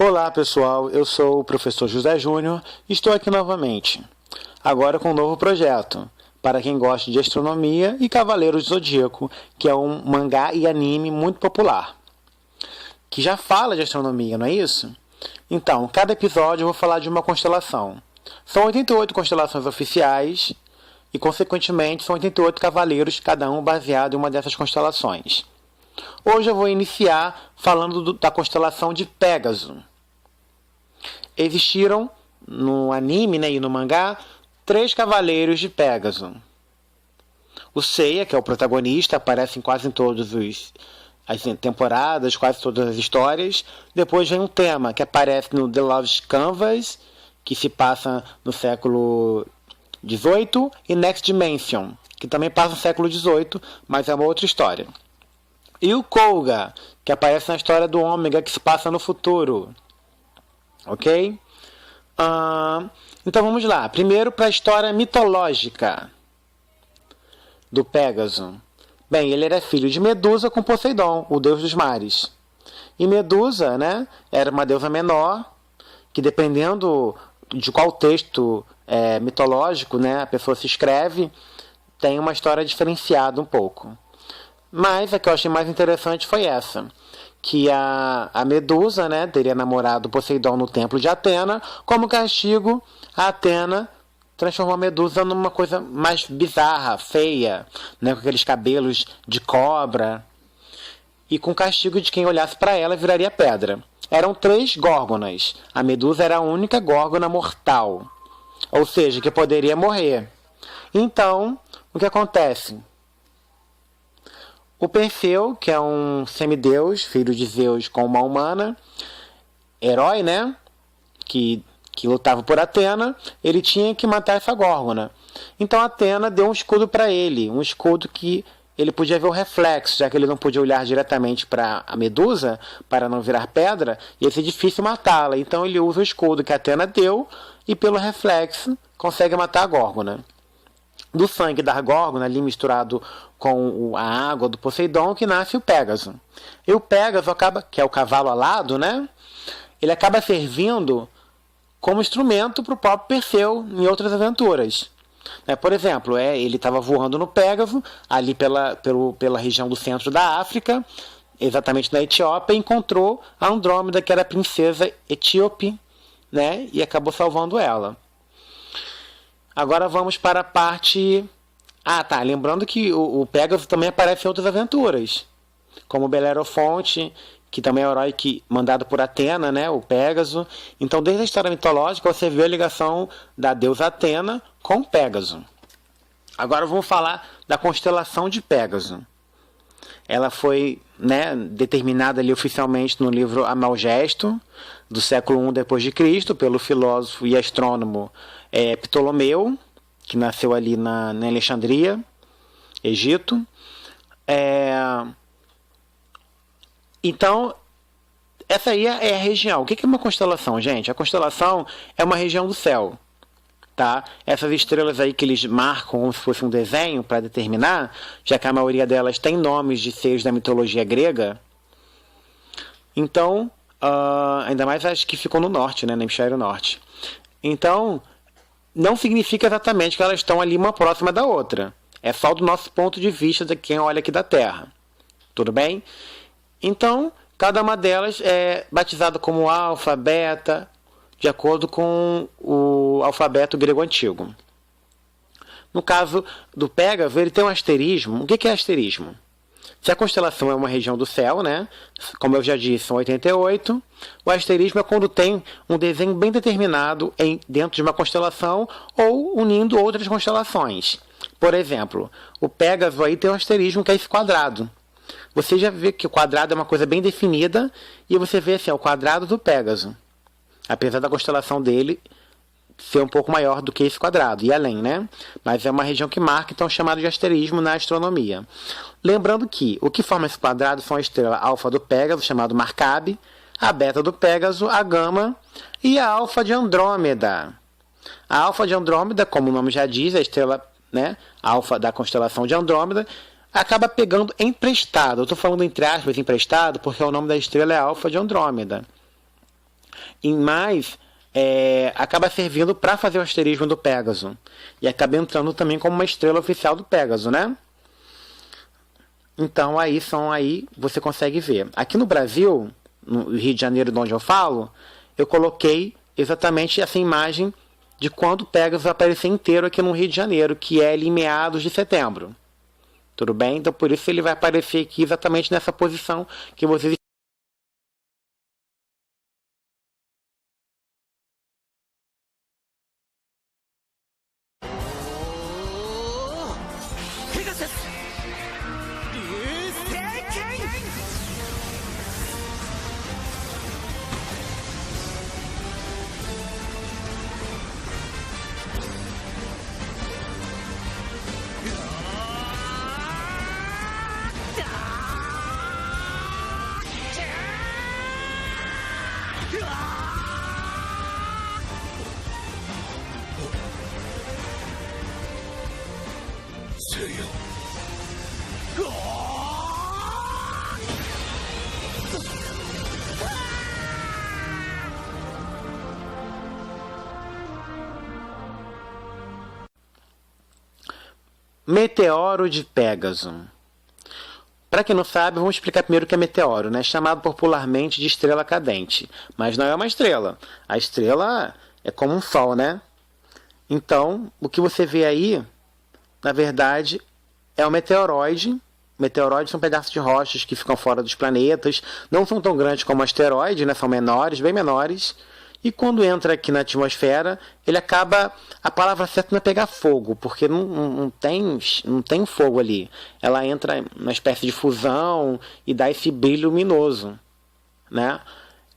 Olá pessoal, eu sou o professor José Júnior e estou aqui novamente, agora com um novo projeto, para quem gosta de astronomia e Cavaleiros do Zodíaco, que é um mangá e anime muito popular, que já fala de astronomia, não é isso? Então, cada episódio eu vou falar de uma constelação. São 88 constelações oficiais e, consequentemente, são 88 cavaleiros, cada um baseado em uma dessas constelações. Hoje eu vou iniciar falando da constelação de Pégaso. Existiram no anime, e no mangá 3 cavaleiros de Pégaso. O Seiya, que é o protagonista, aparece em quase todas as temporadas, quase todas as histórias. Depois vem um tema que aparece no The Lost Canvas, que se passa no século XVIII, e Next Dimension, que também passa no século XVIII, mas é uma outra história. E o Koga, que aparece na história do Ômega, que se passa no futuro. Ok? Então vamos lá. Primeiro para a história mitológica do Pégaso. Bem, ele era filho de Medusa com Poseidon, o deus dos mares. E Medusa, era uma deusa menor, que dependendo de qual texto mitológico a pessoa se escreve, tem uma história diferenciada um pouco. Mas a que eu achei mais interessante foi essa, que a Medusa teria namorado Poseidon no templo de Atena. Como castigo, a Atena transformou a Medusa numa coisa mais bizarra, feia, com aqueles cabelos de cobra, e com castigo de quem olhasse para ela viraria pedra. Eram 3 górgonas. A Medusa era a única górgona mortal, ou seja, que poderia morrer. Então, o que acontece? O Perseu, que é um semideus, filho de Zeus com uma humana, herói, que lutava por Atena, ele tinha que matar essa górgona. Então Atena deu um escudo para ele, um escudo que ele podia ver o reflexo, já que ele não podia olhar diretamente para a Medusa, para não virar pedra, ia ser difícil matá-la. Então ele usa o escudo que Atena deu e, pelo reflexo, consegue matar a górgona. Do sangue da górgona, ali misturado com a água do Poseidon, que nasce o Pégaso. E o Pégaso, que é o cavalo alado, ele acaba servindo como instrumento para o próprio Perseu em outras aventuras. Por exemplo, ele estava voando no Pégaso, ali pela região do centro da África, exatamente na Etiópia, e encontrou a Andrômeda, que era a princesa etíope, e acabou salvando ela. Agora vamos para a parte... lembrando que o Pégaso também aparece em outras aventuras, como Belerofonte, que também é o herói mandado por Atena, o Pégaso. Então, desde a história mitológica, você vê a ligação da deusa Atena com o Pégaso. Agora vamos falar da constelação de Pégaso. Ela foi determinada ali oficialmente no livro Amalgesto, do século I d.C., pelo filósofo e astrônomo Ptolomeu, que nasceu ali na Alexandria, Egito. Então, essa aí é a região. O que é uma constelação, gente? A constelação é uma região do céu. Tá? Essas estrelas aí que eles marcam como se fosse um desenho para determinar, já que a maioria delas tem nomes de seres da mitologia grega. Então, ainda mais as que ficam no norte, no hemisfério norte. Então, não significa exatamente que elas estão ali uma próxima da outra. É só do nosso ponto de vista de quem olha aqui da Terra. Tudo bem? Então, cada uma delas é batizada como alfa, beta, de acordo com o alfabeto grego antigo. No caso do Pégaso, ele tem um asterismo. O que é asterismo? Se a constelação é uma região do céu, como eu já disse, são 88, o asterismo é quando tem um desenho bem determinado dentro de uma constelação ou unindo outras constelações. Por exemplo, o Pégaso aí tem um asterismo que é esse quadrado. Você já vê que o quadrado é uma coisa bem definida e você vê assim, o quadrado do Pégaso. Apesar da constelação dele ser um pouco maior do que esse quadrado, e além, Mas é uma região que marca, então, chamado de asterismo na astronomia. Lembrando que o que forma esse quadrado são a estrela alfa do Pégaso, chamado Marcabe, a beta do Pégaso, a gama, e a alfa de Andrômeda. A alfa de Andrômeda, como o nome já diz, a estrela alfa da constelação de Andrômeda, acaba pegando emprestado. Eu estou falando entre aspas emprestado, porque o nome da estrela é alfa de Andrômeda. Mas acaba servindo para fazer o asterismo do Pégaso. E acaba entrando também como uma estrela oficial do Pégaso, né? Então aí você consegue ver. Aqui no Brasil, no Rio de Janeiro, de onde eu falo, eu coloquei exatamente essa imagem de quando o Pégaso vai aparecer inteiro aqui no Rio de Janeiro, que é ali em meados de setembro. Tudo bem? Então por isso ele vai aparecer aqui exatamente nessa posição que vocês Meteoro de Pégaso. Para quem não sabe, vamos explicar primeiro o que é meteoro, né? Chamado popularmente de estrela cadente, mas não é uma estrela. A estrela é como um sol, né? Então, o que você vê aí, na verdade, é um meteoroide. Meteoroides são pedaços de rochas que ficam fora dos planetas. Não são tão grandes como asteroides, né? São menores, bem menores. E quando entra aqui na atmosfera, ele acaba... A palavra certa não é pegar fogo, porque não tem fogo ali. Ela entra numa espécie de fusão e dá esse brilho luminoso, né?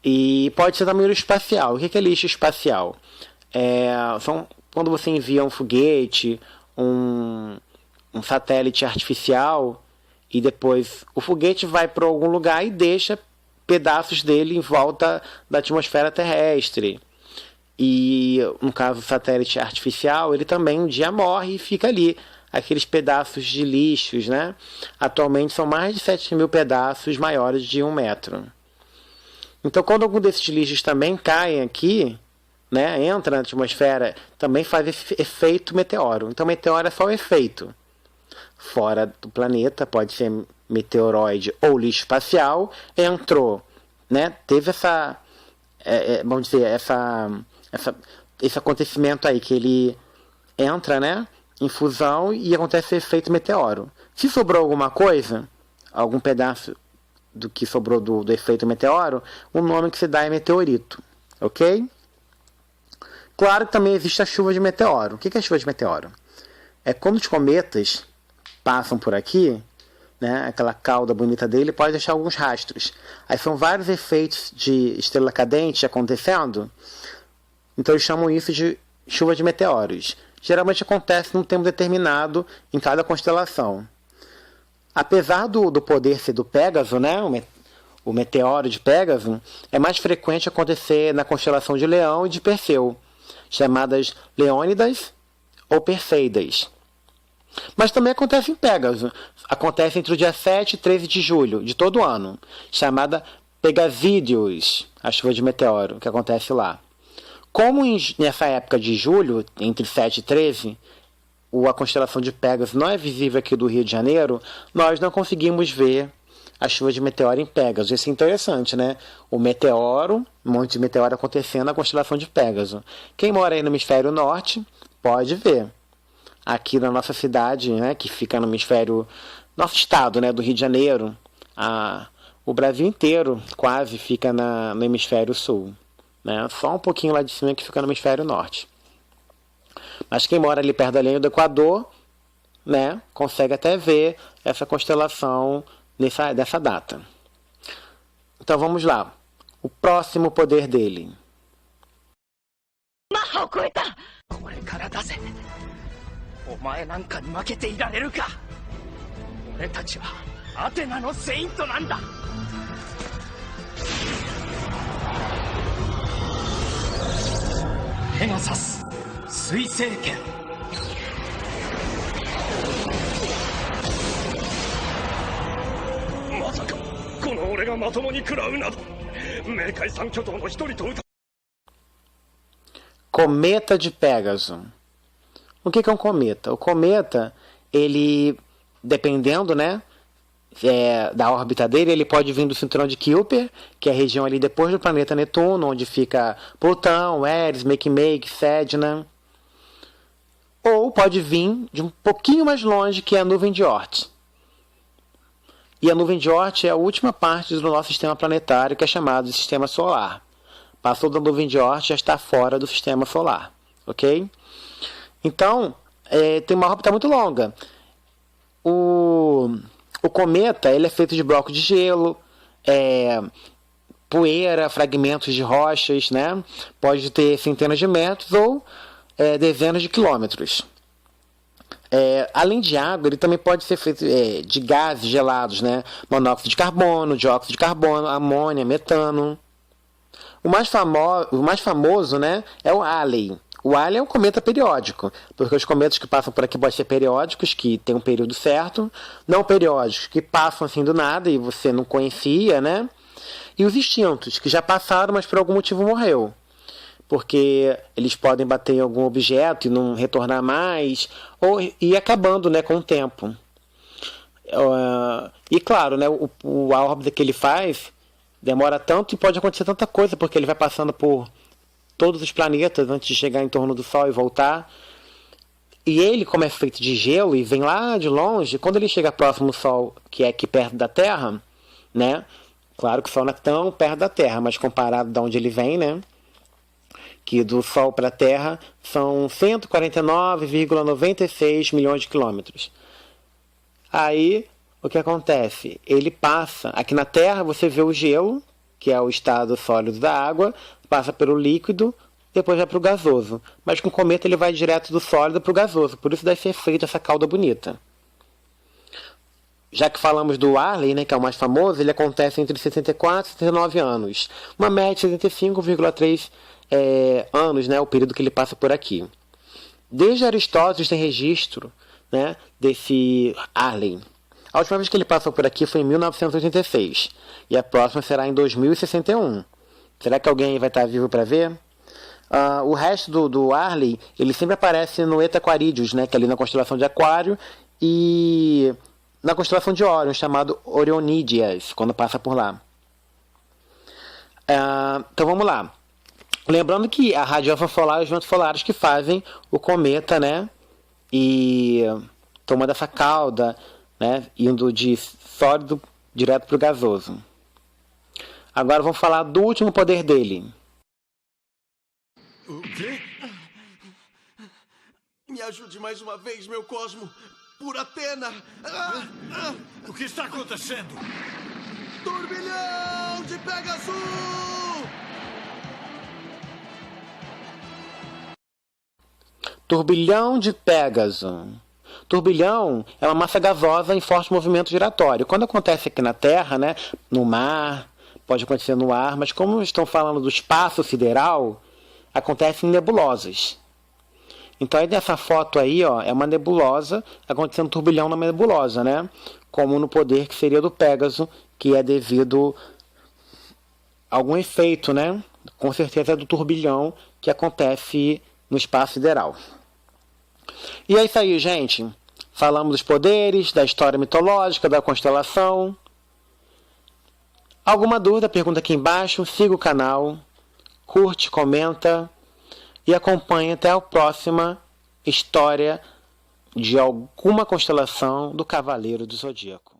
E pode ser também lixo espacial. O que é lixo espacial? São quando você envia um foguete, um satélite artificial, e depois o foguete vai para algum lugar e deixa pedaços dele em volta da atmosfera terrestre. E no caso do satélite artificial, ele também um dia morre e fica ali, aqueles pedaços de lixos, né? Atualmente são mais de 7.000 pedaços maiores de 1 metro. Então, quando algum desses lixos também caem aqui, né, entra na atmosfera, também faz esse efeito meteoro. Então, meteoro é só o efeito. Fora do planeta, pode ser meteoroide ou lixo espacial, entrou, né? Teve vamos dizer, esse acontecimento aí, que ele entra, né, em fusão e acontece o efeito meteoro. Se sobrou alguma coisa, algum pedaço do que sobrou do efeito meteoro, o nome que se dá é meteorito, ok? Claro que também existe a chuva de meteoro. O que é a chuva de meteoro? É quando os cometas passam por aqui, né, aquela cauda bonita dele pode deixar alguns rastros. Aí são vários efeitos de estrela cadente acontecendo, então eles chamam isso de chuva de meteoros. Geralmente acontece num tempo determinado em cada constelação. Apesar do poder ser do Pégaso, né, o meteoro de Pégaso, é mais frequente acontecer na constelação de Leão e de Perseu, chamadas Leônidas ou Perseidas. Mas também acontece em Pégaso. Acontece entre o dia 7 e 13 de julho de todo ano, chamada Pegasídeos, a chuva de meteoro, que acontece lá. Como nessa época de julho, entre 7 e 13, a constelação de Pégaso não é visível aqui do Rio de Janeiro, nós não conseguimos ver a chuva de meteoro em Pégaso. Isso é interessante, né? O meteoro, um monte de meteoro acontecendo na constelação de Pégaso. Quem mora aí no hemisfério norte pode ver. Aqui na nossa cidade, né, que fica no hemisfério, nosso estado, né, do Rio de Janeiro, o Brasil inteiro quase fica no hemisfério sul, né, só um pouquinho lá de cima que fica no hemisfério norte. Mas quem mora ali perto da linha do Equador, né, consegue até ver essa constelação dessa data. Então vamos lá, o próximo poder dele. お前なんかに負けていられるか。俺たちはアテナのセイントなんだ。ペガサス水星剣。まさかこの俺がまともに食らうなど、冥界三巨頭の一人と歌 Cometa de Pégaso. O que é um cometa? O cometa, ele, dependendo, né, da órbita dele, ele pode vir do cinturão de Kuiper, que é a região ali depois do planeta Netuno, onde fica Plutão, Eris, Makemake, Sedna. Ou pode vir de um pouquinho mais longe, que é a nuvem de Oort. E a nuvem de Oort é a última parte do nosso sistema planetário, que é chamado de Sistema Solar. Passou da nuvem de Oort, já está fora do Sistema Solar. Ok? Então, tem uma órbita muito longa. O cometa, ele é feito de blocos de gelo, poeira, fragmentos de rochas, né? Pode ter centenas de metros ou dezenas de quilômetros. Além de água, ele também pode ser feito de gases gelados, né? Monóxido de carbono, dióxido de carbono, amônia, metano. O mais famoso, né, é o Halley. O Halley é um cometa periódico, porque os cometas que passam por aqui podem ser periódicos, que tem um período certo, não periódicos, que passam assim do nada e você não conhecia, né? E os extintos, que já passaram, mas por algum motivo morreu. Porque eles podem bater em algum objeto e não retornar mais, ou ir acabando, né, com o tempo. E claro, né, a órbita que ele faz demora tanto e pode acontecer tanta coisa, porque ele vai passando por todos os planetas antes de chegar em torno do Sol e voltar. E ele, como é feito de gelo e vem lá de longe, quando ele chega próximo do Sol, que é aqui perto da Terra, né? Claro que o Sol não é tão perto da Terra, mas comparado de onde ele vem, né? Que do Sol para a Terra são 149,96 milhões de quilômetros. Aí, o que acontece? Ele passa, aqui na Terra você vê o gelo, que é o estado sólido da água, passa pelo líquido, depois vai para o gasoso. Mas com o cometa ele vai direto do sólido para o gasoso, por isso deve ser feita essa cauda bonita. Já que falamos do Halley, né, que é o mais famoso, ele acontece entre 64 e 79 anos. Uma média de 75,3 anos, né, o período que ele passa por aqui. Desde Aristóteles tem registro, né, desse Halley. A última vez que ele passou por aqui foi em 1986. E a próxima será em 2061. Será que alguém vai estar vivo para ver? O resto do Halley, ele sempre aparece no Eta Aquarius, né, que é ali na constelação de Aquário, e na constelação de Órion, chamado Orionídeas, quando passa por lá. Então vamos lá. Lembrando que a radiação solar e os ventos solares que fazem o cometa, né, e tomando essa cauda, né, indo de sólido direto para o gasoso. Agora vamos falar do último poder dele. O quê? Me ajude mais uma vez, meu Cosmo. Por Atena. O que está acontecendo? Turbilhão de Pégaso! Turbilhão de Pégaso. Turbilhão é uma massa gasosa em forte movimento giratório. Quando acontece aqui na Terra, né, no mar, pode acontecer no ar, mas como estão falando do espaço sideral, acontece em nebulosas. Então aí nessa foto aí, ó, é uma nebulosa acontecendo turbilhão na nebulosa, né? Como no poder que seria do Pégaso, que é devido a algum efeito, né? Com certeza é do turbilhão que acontece no espaço sideral. E é isso aí, gente. Falamos dos poderes, da história mitológica, da constelação. Alguma dúvida, pergunta aqui embaixo. Siga o canal, curte, comenta e acompanhe até a próxima história de alguma constelação do Cavaleiro do Zodíaco.